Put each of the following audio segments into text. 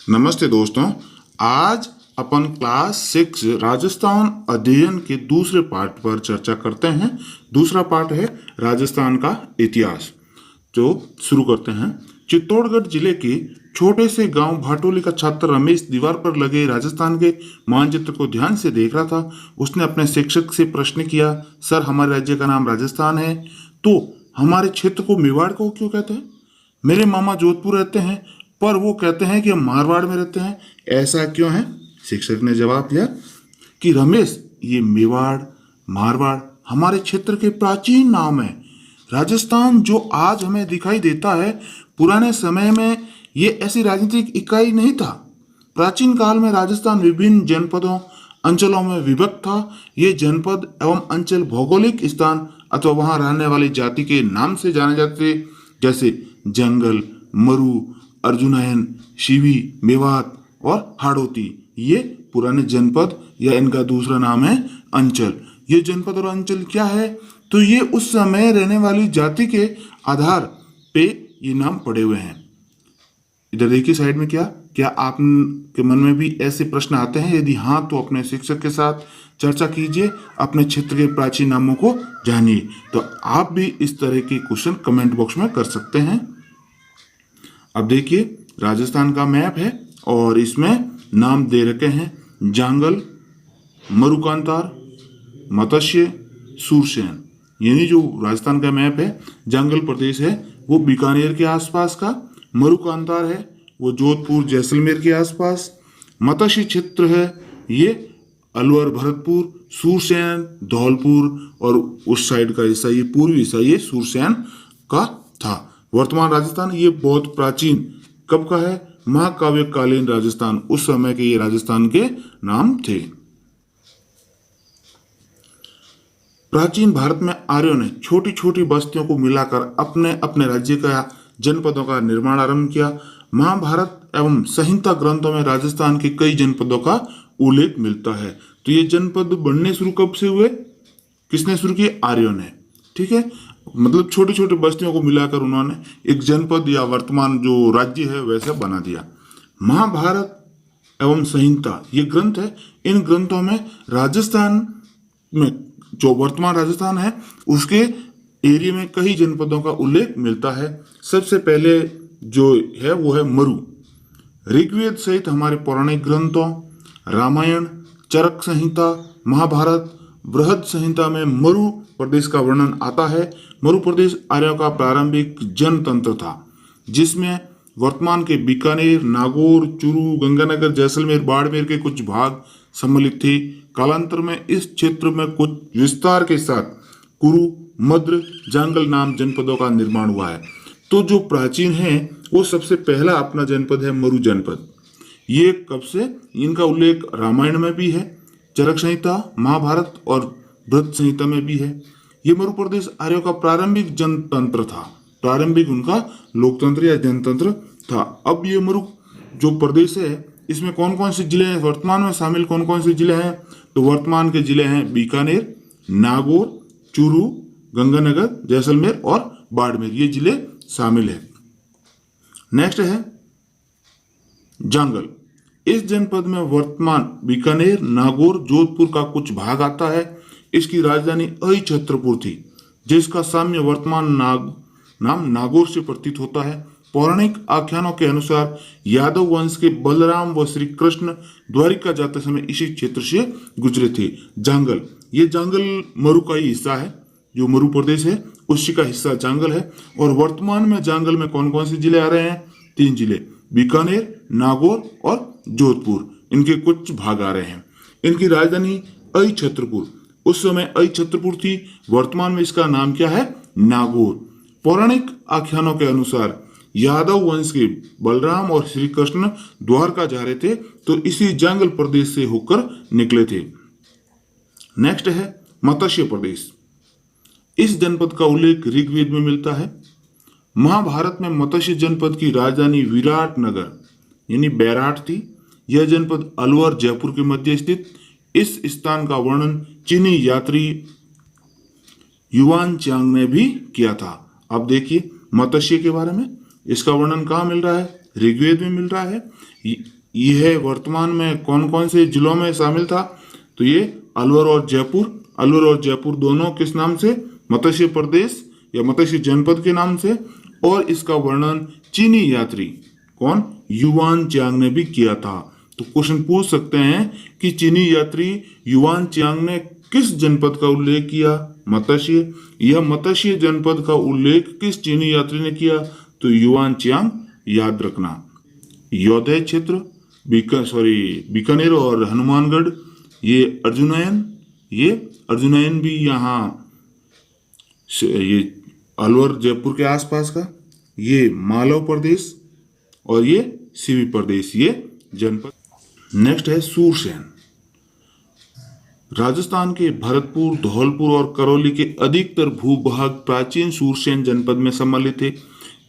नमस्ते दोस्तों। आज अपन क्लास 6 राजस्थान अध्ययन के दूसरे पार्ट पर चर्चा करते हैं। दूसरा पार्ट है राजस्थान का इतिहास। जो शुरू करते हैं। चित्तौड़गढ़ जिले के छोटे से गांव भाटोली का छात्र रमेश दीवार पर लगे राजस्थान के मानचित्र को ध्यान से देख रहा था। उसने अपने शिक्षक से प्रश्न किया, सर हमारे राज्य का नाम राजस्थान है, तो हमारे क्षेत्र को मेवाड़ को क्यों कहते हैं? मेरे मामा जोधपुर रहते हैं, पर वो कहते हैं कि हम मारवाड़ में रहते हैं, ऐसा क्यों है? शिक्षक ने जवाब दिया कि रमेश, ये मेवाड़ मारवाड़ हमारे क्षेत्र के प्राचीन नाम है। राजस्थान जो आज हमें दिखाई देता है, पुराने समय में ये ऐसी राजनीतिक इकाई नहीं था। प्राचीन काल में राजस्थान विभिन्न जनपदों अंचलों में विभक्त था। ये जनपद एवं अंचल भौगोलिक स्थान अथवा वहां रहने वाली जाति के नाम से जाने जाते, जैसे जंगल, मरु, अर्जुनयन, शिवी, मेवात और हाड़ौती। ये पुराने जनपद या इनका दूसरा नाम है अंचल। ये जनपद और अंचल क्या है? तो ये उस समय रहने वाली जाति के आधार पे ये नाम पड़े हुए हैं। इधर देखिए साइड में, क्या आपके मन में भी ऐसे प्रश्न आते हैं? यदि हाँ, तो अपने शिक्षक के साथ चर्चा कीजिए, अपने क्षेत्र के प्राचीन नामों को जानिए। तो आप भी इस तरह के क्वेश्चन कमेंट बॉक्स में कर सकते हैं। अब देखिए, राजस्थान का मैप है और इसमें नाम दे रखे हैं जांगल, मरुकांतार, मत्स्य, सूरसेन। यानी जो राजस्थान का मैप है, जांगल प्रदेश है वो बीकानेर के आसपास का, मरुकांतार है वो जोधपुर जैसलमेर के आसपास, मत्स्य क्षेत्र है ये अलवर भरतपुर, सूरसेन धौलपुर और उस साइड का हिस्सा ये पूर्वी हिस्सा ये सूरसेन का था। वर्तमान राजस्थान ये बहुत प्राचीन कब का है? महाकाव्य कालीन राजस्थान, उस समय के ये राजस्थान के नाम थे। प्राचीन भारत में आर्यों ने छोटी छोटी बस्तियों को मिलाकर अपने अपने राज्य का जनपदों का निर्माण आरंभ किया। महाभारत एवं संहिता ग्रंथों में राजस्थान के कई जनपदों का उल्लेख मिलता है। तो ये जनपद बनने शुरू कब से हुए? किसने शुरू किए? आर्यों ने। ठीक है, मतलब छोटी छोटी बस्तियों को मिलाकर उन्होंने एक जनपद या वर्तमान जो राज्य है वैसा बना दिया। महाभारत एवं संहिता ये ग्रंथ है। इन ग्रंथों में राजस्थान में जो वर्तमान राजस्थान है उसके एरिया में कई जनपदों का उल्लेख मिलता है। सबसे पहले जो है वो है मरु। ऋग्वेद सहित हमारे पौराणिक ग्रंथों रामायण, चरक संहिता, महाभारत, बृहद संहिता में मरु प्रदेश का वर्णन आता है। मरु प्रदेश आर्यों का प्रारंभिक जनतंत्र था, जिसमें वर्तमान के बीकानेर, नागौर, चूरू, गंगानगर, जैसलमेर, बाड़मेर के कुछ भाग सम्मिलित थे। कालांतर में इस क्षेत्र में कुछ विस्तार के साथ कुरु, मद्र, जांगल नाम जनपदों का निर्माण हुआ है। तो जो प्राचीन है वो सबसे पहला अपना जनपद है मरु जनपद। ये कब से? इनका उल्लेख रामायण में भी है, चरक संहिता, महाभारत और बृहद संहिता में भी है। ये मरु प्रदेश आर्यों का प्रारंभिक जनतंत्र था। प्रारंभिक उनका लोकतंत्र या जनतंत्र था। अब ये मरु जो प्रदेश है इसमें कौन कौन से जिले हैं वर्तमान में शामिल? कौन कौन से जिले हैं? तो वर्तमान के जिले हैं बीकानेर, नागौर, चूरू, गंगानगर, जैसलमेर और बाड़मेर, ये जिले शामिल है। नेक्स्ट है जांगल। इस जनपद में वर्तमान बीकानेर, नागौर, जोधपुर का कुछ भाग आता है। इसकी राजधानी अहिछत्रपुर थी, जिसका साम्य वर्तमान नाम नागौर से प्रतीत होता है। पौराणिक आख्यानों के अनुसार यादव वंश के बलराम व श्री कृष्ण द्वारिका जाते समय इसी क्षेत्र से गुजरे थे। जांगल, ये जांगल मरु का ही हिस्सा है। जो मरु प्रदेश है उसी का हिस्सा जांगल है। और वर्तमान में जांगल में कौन कौन से जिले आ रहे हैं? 3 जिले, बीकानेर, नागौर और जोधपुर, इनके कुछ भाग आ रहे हैं। इनकी राजधानी अहिछत्रपुर, उस समय अहिछत्रपुर थी। वर्तमान में इसका नाम क्या है? नागौर। पौराणिक आख्यानों के अनुसार यादव वंश के बलराम और श्री कृष्ण द्वारका जा रहे थे, तो इसी जांगल प्रदेश से होकर निकले थे। नेक्स्ट है मत्स्य प्रदेश। इस जनपद का उल्लेख ऋग्वेद में मिलता है। महाभारत में मत्स्य जनपद की राजधानी विराट नगर यानी बैराट थी। यह जनपद अलवर जयपुर के मध्य स्थित इस स्थान का वर्णन चीनी यात्री युवान चांग ने भी किया था। अब देखिए मत्स्य के बारे में, इसका वर्णन कहाँ मिल रहा है? ऋग्वेद में मिल रहा है। यह वर्तमान में कौन कौन से जिलों में शामिल था? तो ये अलवर और जयपुर दोनों किस नाम से? मत्स्य प्रदेश या मत्स्य जनपद के नाम से। और इसका वर्णन चीनी यात्री कौन? युआन चांग ने भी किया था। तो क्वेश्चन पूछ सकते हैं कि चीनी यात्री युआन चांग ने किस जनपद का उल्लेख किया? मत्स्य। यह मत्स्य जनपद का उल्लेख किस चीनी यात्री ने किया? तो युआन चांग। याद रखना। योधे क्षेत्र बीकानेर और हनुमानगढ़, ये अर्जुनयन भी यहाँ ये अलवर जयपुर के आसपास का, ये मालव प्रदेश और ये सीवी प्रदेश, ये जनपद। नेक्स्ट है सूरसेन। राजस्थान के भरतपुर, धौलपुर और करौली के अधिकतर भूभाग प्राचीन सूरसेन जनपद में सम्मिलित थे।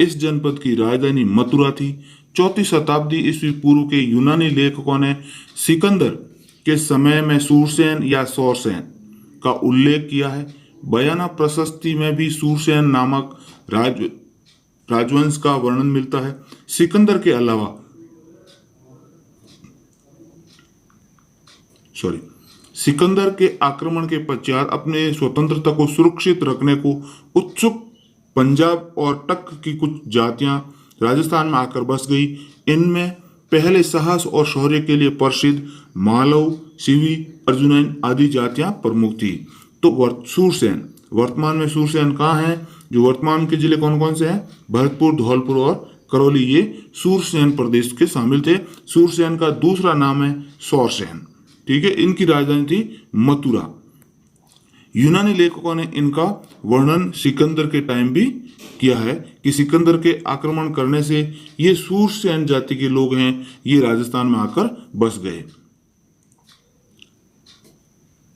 इस जनपद की राजधानी मथुरा थी। 4वीं शताब्दी ईस्वी पूर्व के यूनानी लेखकों ने सिकंदर के समय में सूरसेन या सौरसेन का उल्लेख किया है। बयाना प्रशस्ति में भी सूरसेन नामक राजवंश का वर्णन मिलता है। सिकंदर के अलावा सिकंदर के आक्रमण के पश्चात अपने स्वतंत्रता को सुरक्षित रखने को उत्सुक पंजाब और टक की कुछ जातियां राजस्थान में आकर बस गई। इनमें पहले साहस और शौर्य के लिए प्रसिद्ध मालव, सीवी, अर्जुनन आदि जातियां प्रमुख थी। तो सूरसेन, वर्तमान में सूरसेन कहाँ है? जो वर्तमान के जिले कौन कौन से हैं? भरतपुर, धौलपुर और करौली, ये सूरसेन प्रदेश के शामिल थे। सूरसेन का दूसरा नाम है सौरसेन। ठीक है, इनकी राजधानी थी मथुरा। यूनानी लेखकों ने इनका वर्णन सिकंदर के टाइम भी किया है कि सिकंदर के आक्रमण करने से ये सूरसेन जाति के लोग हैं, ये राजस्थान में आकर बस गए।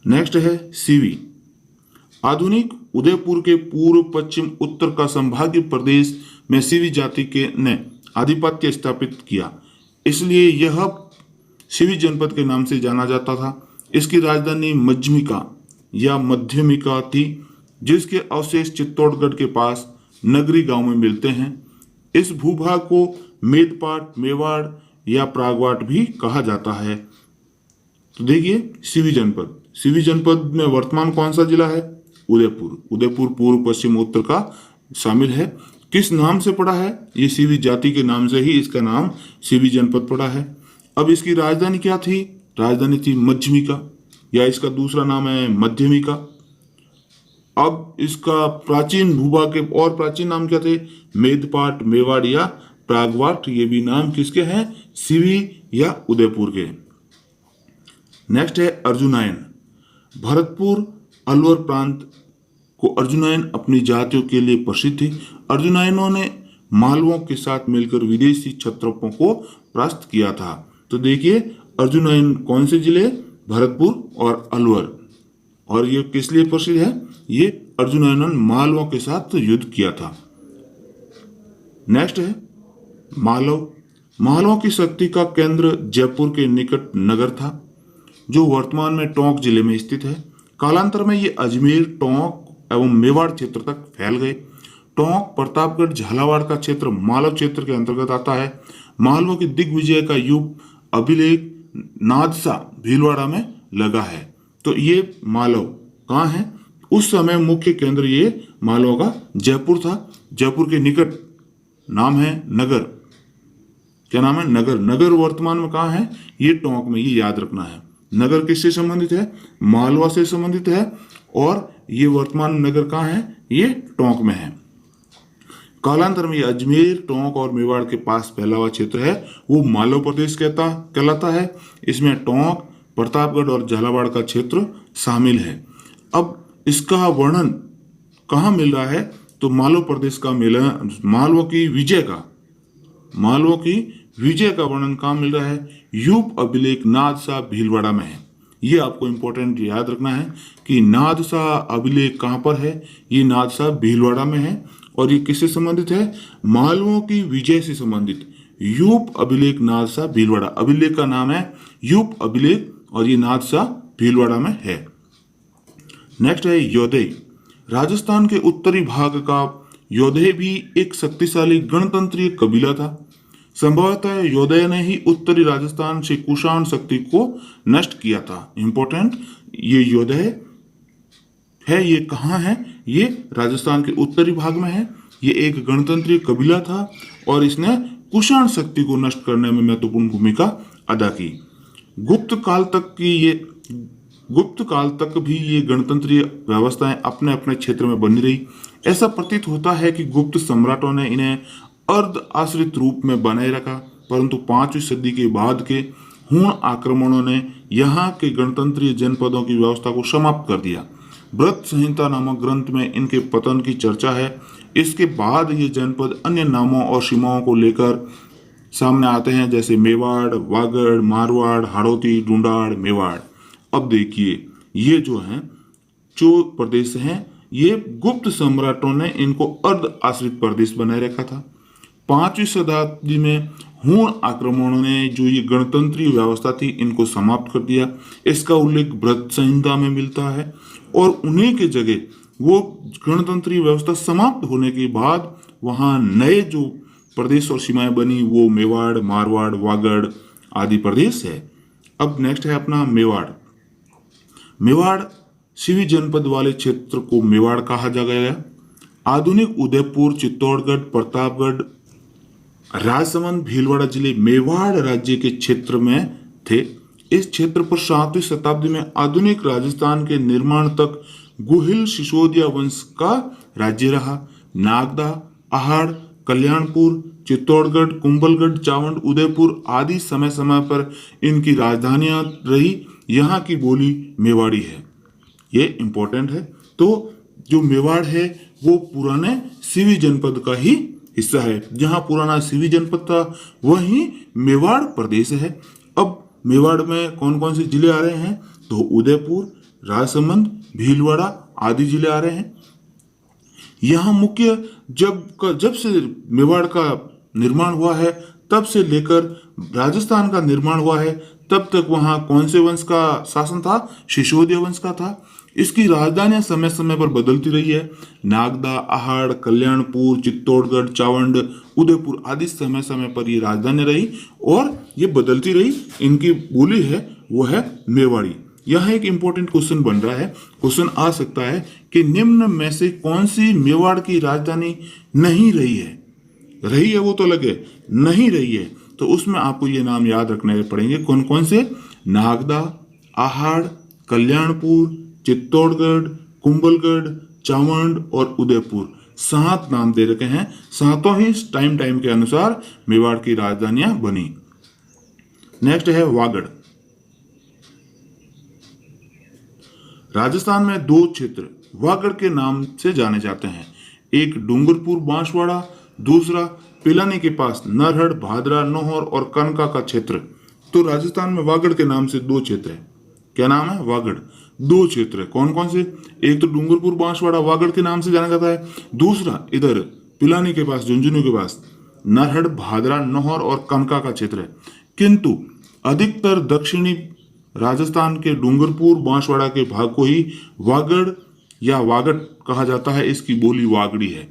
नेक्स्ट है सीवी। आधुनिक उदयपुर के पूर्व पश्चिम उत्तर का संभागीय प्रदेश में सीवी जाति के ने आधिपत्य स्थापित किया, इसलिए यह सीवी जनपद के नाम से जाना जाता था। इसकी राजधानी मध्यमिका या मध्यमिका थी, जिसके अवशेष चित्तौड़गढ़ के पास नगरी गांव में मिलते हैं। इस भूभाग को मेदपाट, मेवाड़ या प्रागवाट भी कहा जाता है। तो देखिए सीवी जनपद में वर्तमान कौन सा जिला है? उदयपुर पूर्व पश्चिम उत्तर का शामिल है। किस नाम से पड़ा है? ये सीवी जाति के नाम से ही इसका नाम सीवी जनपद पड़ा है। अब इसकी राजधानी क्या थी? राजधानी थी मध्यमिका, या इसका दूसरा नाम है मध्यमिका। अब इसका प्राचीन भूभाग के और प्राचीन नाम क्या थे? मेदपाट, मेवाड़ या प्रागवाट। ये भी नाम किसके हैं? सीवी या उदयपुर के। नेक्स्ट है अर्जुनयन। भरतपुर, अलवर प्रांत को अर्जुनयन अपनी जातियों के लिए प्रसिद्ध थे। अर्जुनयनों ने मालवों के साथ मिलकर विदेशी क्षत्रपों को परास्त किया था। तो देखिए अर्जुनयन कौन से जिले? भरतपुर और अलवर। और ये किस लिए प्रसिद्ध है? ये अर्जुनयनों ने मालवों के साथ युद्ध किया था। नेक्स्ट है मालव। मालवों की शक्ति का केंद्र जयपुर के निकट नगर था, जो वर्तमान में टोंक जिले में स्थित है। कालांतर में ये अजमेर, टोंक एवं मेवाड़ क्षेत्र तक फैल गए। टोंक, प्रतापगढ़, झालावाड़ का क्षेत्र मालव क्षेत्र के अंतर्गत आता है। मालवों की दिग्विजय का युग अभिलेख नादसा भीलवाड़ा में लगा है। तो ये मालव कहाँ है? उस समय मुख्य केंद्र ये मालवों का जयपुर था। जयपुर के निकट नाम है नगर। क्या नाम है? नगर। नगर वर्तमान में कहाँ है? ये टोंक में, ये याद रखना है। नगर किससे संबंधित है? मालवा से संबंधित है। और ये वर्तमान नगर कहाँ है? ये टोंक में है। कालांतर में ये अजमेर, टोंक और मेवाड़ के पास फैला हुआ क्षेत्र है, वो मालव प्रदेश कहलाता है। इसमें टोंक, प्रतापगढ़ और झालावाड़ का क्षेत्र शामिल है। अब इसका वर्णन कहाँ मिल रहा है? तो मालव प्रदेश का मालवों की विजय का वर्णन कहाँ मिल रहा है? यूप अभिलेख नादसा भीलवाड़ा में है। ये आपको इंपॉर्टेंट याद रखना है कि नादसा अभिलेख कहाँ पर है? ये नादसा भीलवाड़ा में है। और ये किससे संबंधित है? मालवों की विजय से संबंधित। यूप अभिलेख नादसा भीलवाड़ा, अभिलेख का नाम है यूप अभिलेख और ये नादसा भीलवाड़ा में है। नेक्स्ट है योधे। राजस्थान के उत्तरी भाग का योधे भी एक शक्तिशाली गणतंत्रीय कबीला था। संभवतः योदय ने ही उत्तरी राजस्थान से कुषाण शक्ति को नष्ट किया था। इंपॉर्टेंट, ये योदय है, ये कहाँ है? ये राजस्थान के उत्तरी भाग में है। ये एक गणतंत्रीय कबीला था और इसने कुषाण शक्ति को नष्ट करने में महत्वपूर्ण भूमिका अदा की। गुप्त काल तक भी ये गणतंत्रीय व्यवस्थाएं अपने अपने क्षेत्र में बनी रही। ऐसा प्रतीत होता है कि गुप्त सम्राटों ने इन्हें अर्ध आश्रित रूप में बनाए रखा, परंतु 5वीं सदी के बाद के हूण आक्रमणों ने यहाँ के गणतंत्रीय जनपदों की व्यवस्था को समाप्त कर दिया। व्रत संहिता नामक ग्रंथ में इनके पतन की चर्चा है। इसके बाद ये जनपद अन्य नामों और सीमाओं को लेकर सामने आते हैं, जैसे मेवाड़, वागड़, मारवाड़, हाड़ौती, ढूंढाड़, मेवाड़। अब देखिए, ये जो प्रदेश हैं, ये गुप्त सम्राटों ने इनको अर्ध आश्रित प्रदेश बनाए रखा था। 5वीं शताब्दी में हूण आक्रमणों ने जो ये गणतंत्रीय व्यवस्था थी, इनको समाप्त कर दिया। इसका उल्लेख व्रत संहिता में मिलता है और उन्हीं के जगह वो गणतंत्रीय व्यवस्था समाप्त होने के बाद वहाँ नए जो प्रदेश और सीमाएं बनी, वो मेवाड़, मारवाड़, वागड़ आदि प्रदेश है। अब नेक्स्ट है अपना मेवाड़। मेवाड़ सिवी जनपद वाले क्षेत्र को मेवाड़ कहा जा गया। आधुनिक उदयपुर, चित्तौड़गढ़, प्रतापगढ़, राजसमंद, भीलवाड़ा जिले मेवाड़ राज्य के क्षेत्र में थे। इस क्षेत्र पर 7वीं शताब्दी में आधुनिक राजस्थान के निर्माण तक गुहिल सिसोदिया वंश का राज्य रहा। नागदा, अहाड़, कल्याणपुर, चित्तौड़गढ़, कुंभलगढ़, चावंड, उदयपुर आदि समय समय पर इनकी राजधानियां रही। यहाँ की बोली मेवाड़ी है। ये इंपॉर्टेंट है। तो जो मेवाड़ है वो पुराने सिवी जनपद का ही हिस्सा है। जहाँ पुराना सिवी जनपद था वहीं मेवाड़ प्रदेश है। अब मेवाड़ में कौन कौन से जिले आ रहे हैं? तो उदयपुर, राजसमंद, भीलवाड़ा आदि जिले आ रहे हैं। यहाँ मुख्य जब से मेवाड़ का निर्माण हुआ है, तब से लेकर राजस्थान का निर्माण हुआ है, तब तक वहाँ कौन से वंश का शासन था? सिसोदिया वंश का था। इसकी राजधानियां समय समय पर बदलती रही है। नागदा, अहाड़, कल्याणपुर, चित्तौड़गढ़, चावंड, उदयपुर आदि समय समय पर ये राजधानी रही और ये बदलती रही। इनकी बोली है वो है मेवाड़ी। यहाँ एक इंपॉर्टेंट क्वेश्चन बन रहा है। क्वेश्चन आ सकता है कि निम्न में से कौन सी मेवाड़ की राजधानी नहीं रही है? रही है वो तो लगे, नहीं रही है तो उसमें आपको ये नाम याद रखने पड़ेंगे। कौन कौन से? नागदा, अहाड़, कल्याणपुर, चित्तौड़गढ़, कुंभलगढ़, चावंड और उदयपुर। 7 नाम दे रखे हैं। 7 ही टाइम के अनुसार मेवाड़ की राजधानियां बनी। नेक्स्ट है वागड़। राजस्थान में 2 क्षेत्र वागड़ के नाम से जाने जाते हैं। एक डूंगरपुर बांसवाड़ा, दूसरा पिलानी के पास नरहड़, भादरा, नौहर और कनका का क्षेत्र। तो राजस्थान में वागड़ के नाम से 2 क्षेत्र है। क्या नाम है? वागड़। 2 क्षेत्र है। कौन कौन से? एक तो डूंगरपुर बांसवाड़ा वागड़ के नाम से जाना जाता है। दूसरा इधर पिलानी के पास, झुंझुनू के पास नरहड़, भादरा, नौहर और कनका का क्षेत्र है। किंतु अधिकतर दक्षिणी राजस्थान के डूंगरपुर बांसवाड़ा के भाग को ही वागड़ या वागड़ कहा जाता है। इसकी बोली वागड़ी है।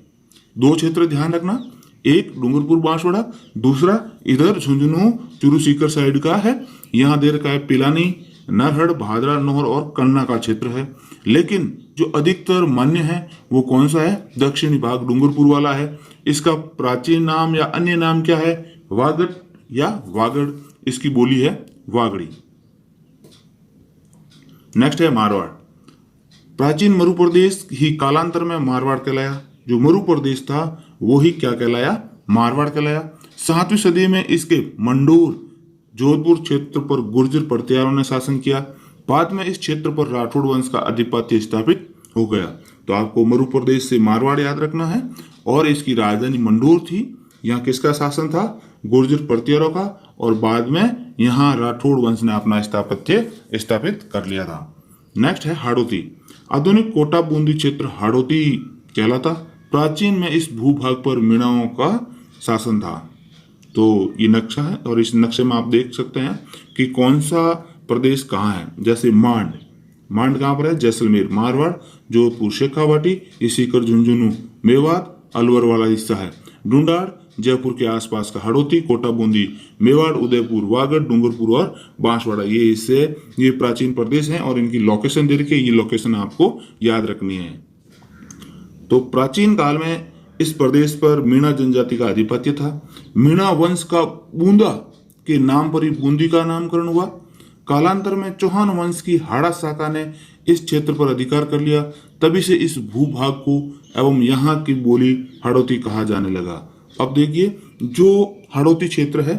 2 क्षेत्र ध्यान रखना, एक डूंगरपुर बांसवाड़ा, दूसरा इधर झुंझुनू चूरू सीकर साइड का है। यहाँ दे रखा है पिलानी, नरहड़, भादरा, नौहर और कन्ना का क्षेत्र है। लेकिन जो अधिकतर मान्य है वो कौन सा है? दक्षिणी भाग डूंगरपुर वाला है। इसका प्राचीन नाम या अन्य नाम क्या है? वागड़ या वागड़। इसकी बोली है वागड़ी। नेक्स्ट है मारवाड़। प्राचीन मरु प्रदेश ही कालांतर में मारवाड़ कहलाया। जो मरु प्रदेश था वो ही क्या कहलाया? मारवाड़ कहलाया। 7वीं सदी में इसके मंडोर, जोधपुर क्षेत्र पर गुर्जर प्रतिहारों ने शासन किया। बाद में इस क्षेत्र पर राठौड़ वंश का आधिपत्य स्थापित हो गया। तो आपको मरु प्रदेश से मारवाड़ याद रखना है और इसकी राजधानी मंडोर थी। यहाँ किसका शासन था? गुर्जर प्रतिहारों का। और बाद में यहाँ राठौड़ वंश ने अपना स्थापत्य स्थापित कर लिया था। नेक्स्ट है हाड़ौती। आधुनिक कोटा बूंदी क्षेत्र हाड़ौती कहलाता। प्राचीन में इस भूभाग पर मीणाओं का शासन था। तो ये नक्शा है और इस नक्शे में आप देख सकते हैं कि कौन सा प्रदेश कहाँ है। जैसे मांड कहाँ पर है? जैसलमेर, मारवाड़, जोधपुर, शेखावाटी, इसी कर झुंझुनू, मेवात, अलवर वाला हिस्सा है। ढूंढाड़ जयपुर के आसपास का हड़ौती, कोटा, बूंदी, मेवाड़, उदयपुर, वागड़, डूंगरपुर और बांसवाड़ा, ये हिस्से ये प्राचीन प्रदेश हैं और इनकी लोकेशन दे रखी है। ये लोकेशन आपको याद रखनी है। तो प्राचीन काल में इस प्रदेश पर मीणा जनजाति का आधिपत्य था। मीणा वंश का बूंदा के नाम पर ही बूंदी का नामकरण हुआ। कालांतर में चौहान वंश की हाड़ा शाखा ने इस क्षेत्र पर अधिकार कर लिया। तभी से इस भूभाग को एवं यहाँ की बोली हड़ौती कहा जाने लगा। अब देखिए, जो हड़ौती क्षेत्र है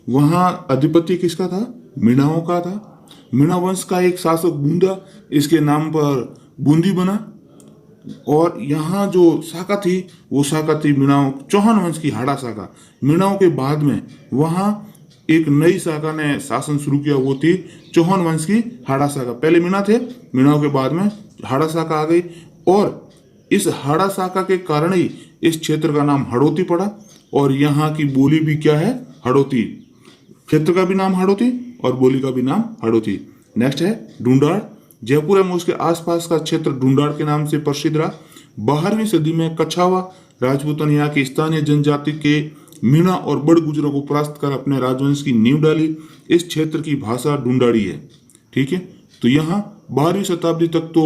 वहाँ आधिपत्य किसका था? मीणाओं का था। मीणा वंश का एक शासक बूंदा, इसके नाम पर बूंदी बना। और यहाँ जो शाखा थी वो शाखा थी मीणाओं, चौहान वंश की हाड़ा शाखा। मीणाओं के बाद में वहाँ एक नई शाखा ने शासन शुरू किया, वो थी चौहान वंश की हाड़ा शाखा। पहले मीणा थे, मीणाओं के बाद में हाड़ा शाखा आ गई और इस हाड़ा शाखा के कारण ही इस क्षेत्र का नाम हड़ौती पड़ा और यहाँ की बोली भी क्या है? हड़ौती। क्षेत्र का भी नाम हड़ौती और बोली का भी नाम हड़ौती। नेक्स्ट है ढूंढाड़। जयपुर एवं उसके आसपास का क्षेत्र ढूंढाड़ के नाम से प्रसिद्ध रहा। 12वीं सदी में कछावा राजपूतों यहाँ की स्थानीय जनजाति के मीणा और बड़ गुजरों को परास्त कर अपने राजवंश की नींव डाली। इस क्षेत्र की भाषा ढूंढाड़ी है। ठीक है, तो यहाँ 12वीं शताब्दी तक तो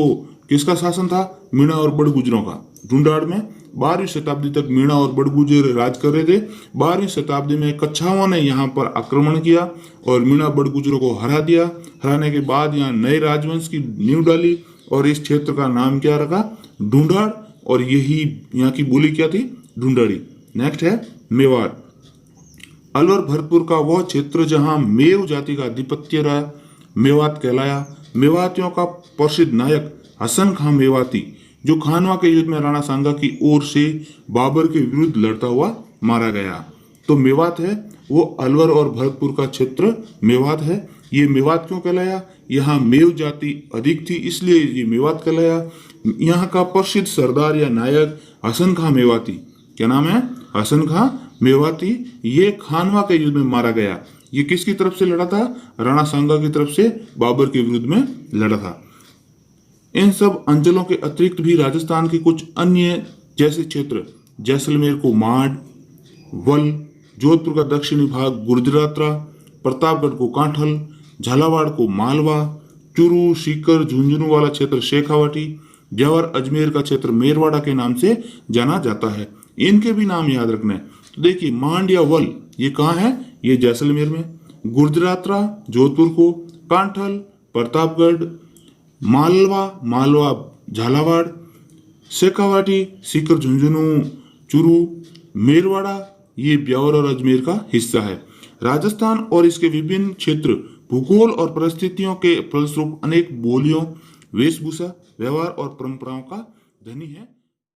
किसका शासन था? मीणा और बड़ गुजरों का। ढूंढाड़ में 12वीं शताब्दी तक मीणा और बड़ गुजर राज कर रहे थे। 12वीं शताब्दी में कच्छावां ने यहाँ पर आक्रमण किया और मीणा बड़ गुजरों को हरा दिया। हराने के बाद यहाँ नए राजवंश की नींव डाली और इस क्षेत्र का नाम क्या रखा? ढूंढाड़। और यही यहाँ की बोली क्या थी? ढूंढाड़ी। नेक्स्ट है मेवाड़। अलवर भरतपुर का वह क्षेत्र जहाँ मेव जाति का आधिपत्य रहा, मेवात कहलाया। मेवातियों का प्रसिद्ध नायक हसन खां मेवाती, जो खानवा के युद्ध में राणा सांगा की ओर से बाबर के विरुद्ध लड़ता हुआ मारा गया। तो मेवात है वो अलवर और भरतपुर का क्षेत्र मेवात है। ये मेवात क्यों कहलाया? यहाँ मेव जाति अधिक थी इसलिए ये मेवात कहलाया। यहाँ का प्रसिद्ध सरदार या नायक हसन खां मेवाती, क्या नाम है? हसन खां मेवाती। ये खानवा के युद्ध में मारा गया। ये किसकी तरफ से लड़ा था? राणा सांगा की तरफ से बाबर के विरुद्ध में लड़ा था। इन सब अंचलों के अतिरिक्त भी राजस्थान के कुछ अन्य जैसे क्षेत्र जैसलमेर को माड़, वल, जोधपुर का दक्षिणी भाग गुर्जरात्रा, प्रतापगढ़ को कांठल, झालावाड़ को मालवा, चूरू, सीकर, झुंझुनू वाला क्षेत्र शेखावाटी, ब्यावर, अजमेर का क्षेत्र मेरवाड़ा के नाम से जाना जाता है। इनके भी नाम याद रखना है। तो देखिए, मांड या वल ये कहाँ है? ये जैसलमेर में। गुर्जरात्रा जोधपुर को, कांठल प्रतापगढ़, मालवा झालावाड़, शेखावाटी सीकर झुंझुनू चूरू, मेरवाड़ा ये ब्यावर और अजमेर का हिस्सा है। राजस्थान और इसके विभिन्न क्षेत्र भूगोल और परिस्थितियों के फलस्वरूप अनेक बोलियों, वेशभूषा, व्यवहार और परंपराओं का धनी है।